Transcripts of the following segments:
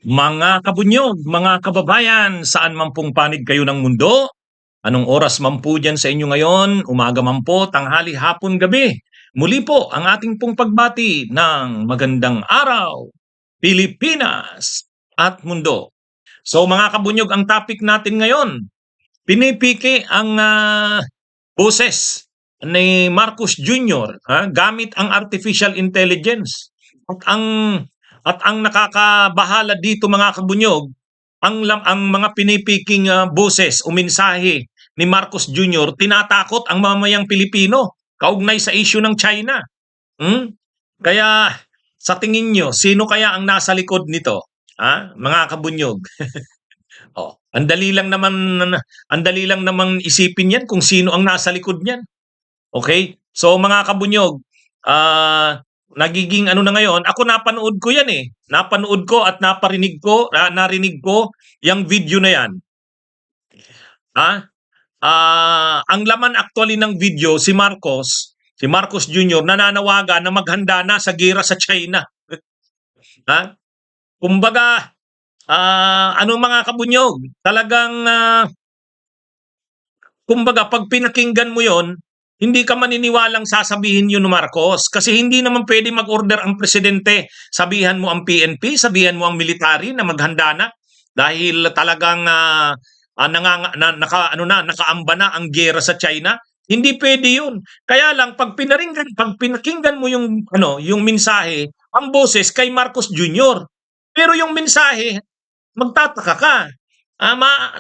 Mga kabunyog, mga kababayan, saan man pong panig kayo ng mundo, anong oras man po dyan sa inyo ngayon, umaga man po, tanghali, hapon, gabi. Muli po ang ating pong pagbati ng magandang araw, Pilipinas at mundo. So mga kabunyog, ang topic natin ngayon, pinipiki ang boses ni Marcos Jr. Gamit ang artificial intelligence. At ang nakakabahala dito mga kabunyog, ang mga pinipiking boses o mensahe ni Marcos Jr. tinatakot ang mamamayang Pilipino kaugnay sa issue ng China. Kaya sa tingin nyo, sino kaya ang nasa likod nito? Mga kabunyog. Ang dali lang naman isipin 'yan kung sino ang nasa likod niyan. Okay? So mga kabunyog, nagiging ano na ngayon, ako napanood ko 'yan eh. Napanood ko at narinig ko yung video na 'yan. Ang laman actually ng video si Marcos Jr. nananawagan na maghanda na sa giyera sa China. Kumbaga, ano mga kabunyog, talagang kumbaga pag pinakinggan mo 'yon, hindi ka maniniwalang sasabihin yun ni Marcos kasi hindi naman pwede mag-order ang presidente. Sabihan mo ang PNP, sabihan mo ang military na maghanda na dahil talagang nakaamba na ang giyera sa China. Hindi pwede yun. Kaya lang pag pinakinggan mo yung mensahe, ang boses kay Marcos Jr. Pero yung mensahe, magtataka ka.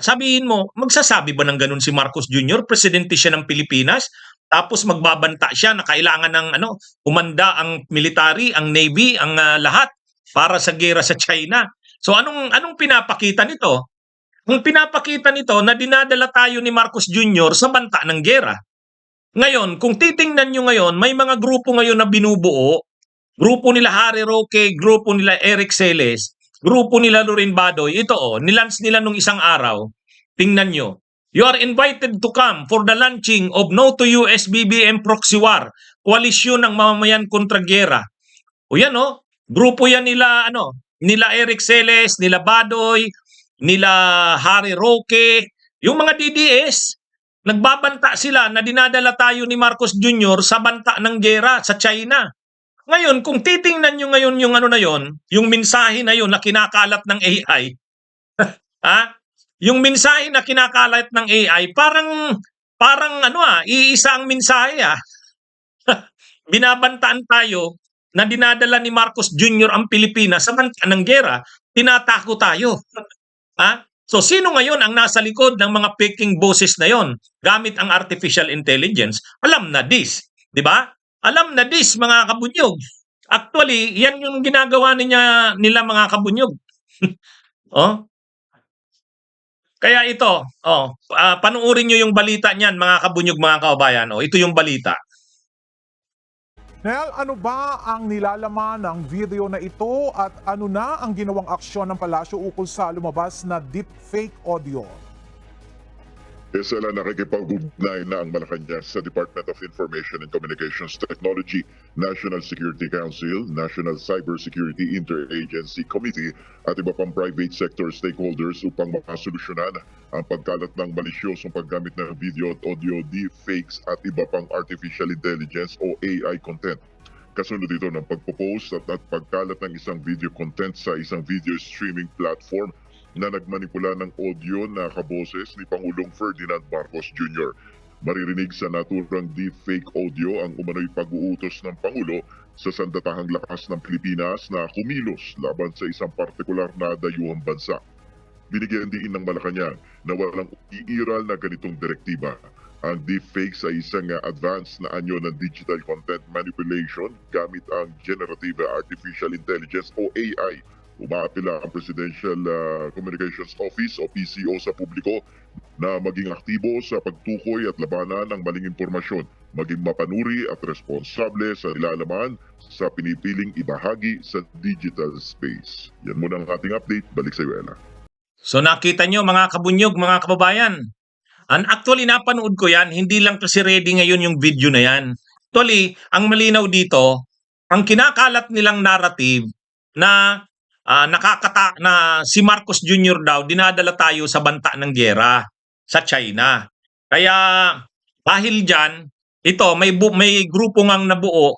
Sabihin mo, magsasabi ba ng ganun si Marcos Jr.? Presidente siya ng Pilipinas, tapos magbabanta siya na kailangan ng umanda ang military, ang navy, ang lahat para sa giyera sa China. So anong pinapakita nito? Ang pinapakita nito na dinadala tayo ni Marcos Jr. sa banta ng giyera. Ngayon, kung titingnan nyo ngayon, may mga grupo ngayon na binubuo, grupo nila Harry Roque, grupo nila Eric Celes, grupo nila Loren Badoy. Ito nilance nila nung isang araw. Tingnan nyo. You are invited to come for the launching of No to US BBM Proxy War, koalisyon ng mamamayan kontra giyera. O yan grupo yan nila nila Eric Celes, nila Badoy, nila Harry Roque, yung mga DDS, nagbabanta sila na dinadala tayo ni Marcos Jr. sa banta ng giyera sa China. Ngayon, kung titingnan nyo ngayon yung mensahe na yun na kinakalat ng AI, yung mensahe na kinakalat ng AI, parang iisa ang mensahe Binabantaan tayo na dinadala ni Marcos Jr. ang Pilipinas sa banta ng giyera, tinatako tayo. So sino ngayon ang nasa likod ng mga peking boses na yon gamit ang artificial intelligence? Alam na this, di ba? Alam na this mga kabunyog. Actually, yan yung ginagawa nila mga kabunyog. Kaya ito, panuorin nyo yung balita niyan mga kabunyog, mga kababayan. Ito yung balita. Nel, ano ba ang nilalaman ng video na ito at ano na ang ginawang aksyon ng palasyo ukol sa lumabas na deepfake audio? Sala nakikipag-ugnay na ang Malacanang sa Department of Information and Communications Technology, National Security Council, National Cybersecurity Interagency Committee at iba pang private sector stakeholders upang makasolusyonan ang pagkalat ng malisyosong paggamit ng video at audio deepfakes at iba pang artificial intelligence o AI content. Kasunod ito ng pagpo-post at pagkalat ng isang video content sa isang video streaming platform na nagmanipula ng audio na kaboses ni Pangulong Ferdinand Marcos Jr. Maririnig sa naturang deepfake audio ang umano'y pag-uutos ng Pangulo sa sandatahang lakas ng Pilipinas na kumilos laban sa isang partikular na dayuhang bansa. Binigyan din ng Malacanang na walang iiral na ganitong direktiba. Ang deepfakes ay isang advanced na anyo ng digital content manipulation gamit ang Generative Artificial Intelligence o AI. Umaapila ang Presidential Communications Office o PCO sa publiko na maging aktibo sa pagtukoy at labanan ng maling impormasyon, maging mapanuri at responsable sa nilalaman sa pinipiling ibahagi sa digital space. Yan muna ang ating update. Balik sa iyo, Ella. So nakita nyo mga kabunyog, mga kababayan. Actually napanood ko yan, hindi lang kasi ready ngayon yung video na yan. Actually, ang malinaw dito, ang kinakalat nilang narrative na na si Marcos Jr. daw dinadala tayo sa banta ng giyera sa China. Kaya dahil diyan, ito may grupo ngang nabuo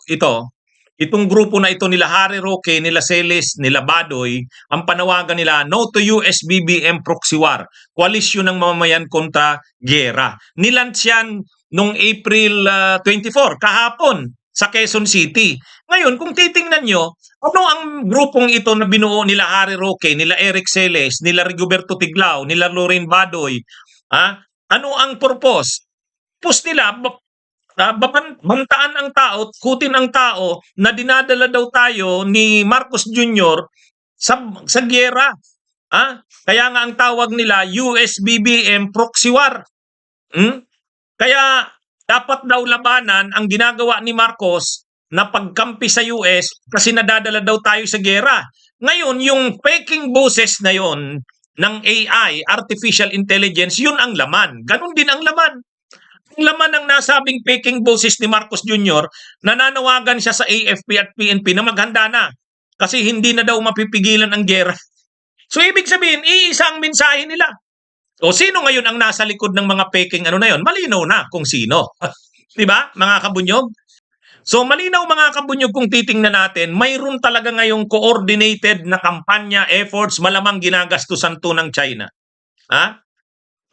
itong grupo na ito nila Harry Roque, nila Celes, nila Badoy, ang panawagan nila No to US BBM Proxy War, koalisyon ng mamamayan kontra giyera. Nilaunch yan nung April 24, kahapon sa Quezon City. Ngayon, kung titingnan nyo, ano ang grupong ito na binuo nila Harry Roque, nila Eric Celes, nila Rigoberto Tiglao, nila Lorraine Badoy? Ano ang purpose? Purpose nila, bantaan ang tao, kutin ang tao na dinadala daw tayo ni Marcos Jr. sa giyera. Kaya nga ang tawag nila US BBM Proxy War. Kaya dapat daw labanan ang ginagawa ni Marcos na pagkampi sa US kasi nadadala daw tayo sa giyera. Ngayon, yung faking boses na yon ng AI, Artificial Intelligence, yun ang laman. Ganon din ang laman. Ang laman ng nasabing faking boses ni Marcos Jr., nananawagan siya sa AFP at PNP na maghanda na kasi hindi na daw mapipigilan ang giyera. So ibig sabihin, iisa ang mensahe nila. O sino ngayon ang nasa likod ng mga faking na yon? Malinaw na kung sino. 'Di ba, mga kabunyog? So malinaw mga kabunyog kung titingnan natin, mayroon talaga ngayong coordinated na kampanya, efforts, malamang ginagastusan to ng China.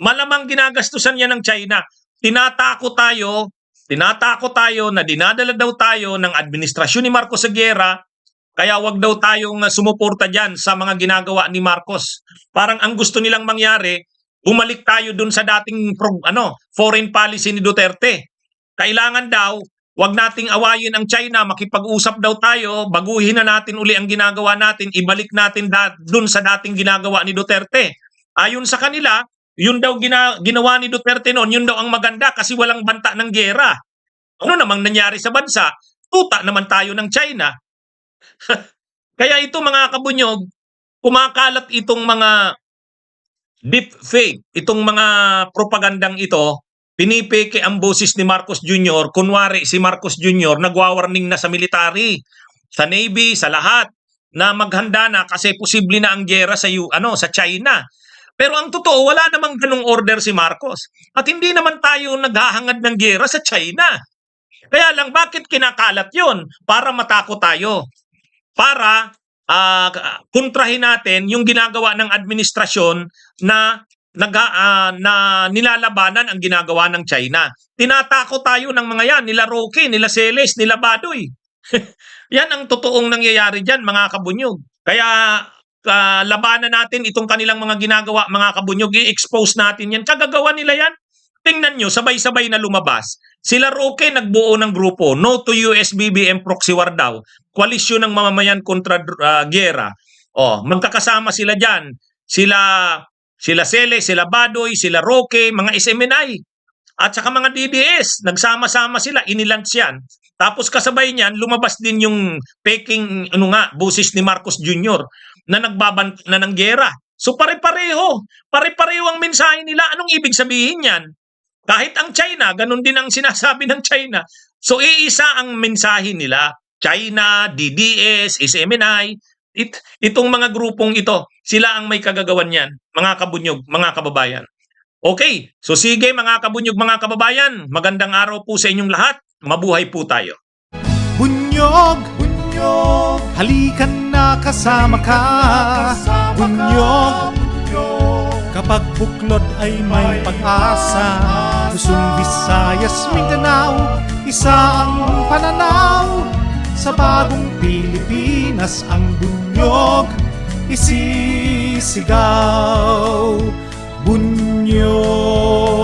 Malamang ginagastusan yan ng China. Tinatakot tayo na dinadala daw tayo ng administrasyon ni Marcos sa giyera, kaya wag daw tayong sumuporta diyan sa mga ginagawa ni Marcos. Parang ang gusto nilang mangyari, bumalik tayo dun sa dating foreign policy ni Duterte. Kailangan daw, wag nating awayin ang China, makipag-usap daw tayo, baguhin na natin uli ang ginagawa natin, ibalik natin dun sa dating ginagawa ni Duterte. Ayon sa kanila, yun daw ginawa ni Duterte noon, yun daw ang maganda kasi walang banta ng giyera. Ano namang nangyari sa bansa? Tuta naman tayo ng China. Kaya ito mga kabunyog, kumakalat itong mga deep fake, itong mga propagandang ito, pinipeke ang boses ni Marcos Jr. Kunwari si Marcos Jr. nagwa-warning na sa military, sa Navy, sa lahat, na maghanda na kasi posible na ang giyera sa China. Pero ang totoo, wala namang ganung order si Marcos. At hindi naman tayo naghahangad ng giyera sa China. Kaya lang, bakit kinakalat yun? Para matakot tayo. Para kontrahin natin yung ginagawa ng administrasyon na nilalabanan ang ginagawa ng China. Tinatakot tayo ng mga yan, nila Roque, nila Celes, nila Badoy. Yan ang totoong nangyayari dyan, mga kabunyog. Kaya labanan natin itong kanilang mga ginagawa, mga kabunyog, i-expose natin yan. Kagagawa nila yan. Tingnan nyo, sabay-sabay na lumabas. Sila Roque nagbuo ng grupo, No to US BBM Proxy War daw. Koalisyon ng mamamayan kontra giyera. Magkakasama sila dyan. Sila Celes, sila Badoy, sila Roque, mga SMNI. At saka mga DDS, nagsama-sama sila, inilaunch yan. Tapos kasabay niyan, lumabas din yung faking boses ni Marcos Jr. na nagbabanta na ng giyera. So pare-pareho ang mensahe nila. Anong ibig sabihin yan? Kahit ang China, ganun din ang sinasabi ng China. So iisa ang mensahe nila. China, DDS, SMNI, itong mga grupong ito, sila ang may kagagawan yan, mga kabunyog, mga kababayan. Okay, so sige mga kabunyog, mga kababayan, magandang araw po sa inyong lahat. Mabuhay po tayo. Bunyog, bunyog, halikan na kasama ka. Bunyog, kapag buklod ay may pag-asa. Luzon, Visayas, Mindanao, isa ang pananaw. Sa bagong Pilipinas ang bunyog isisigaw. Bunyog.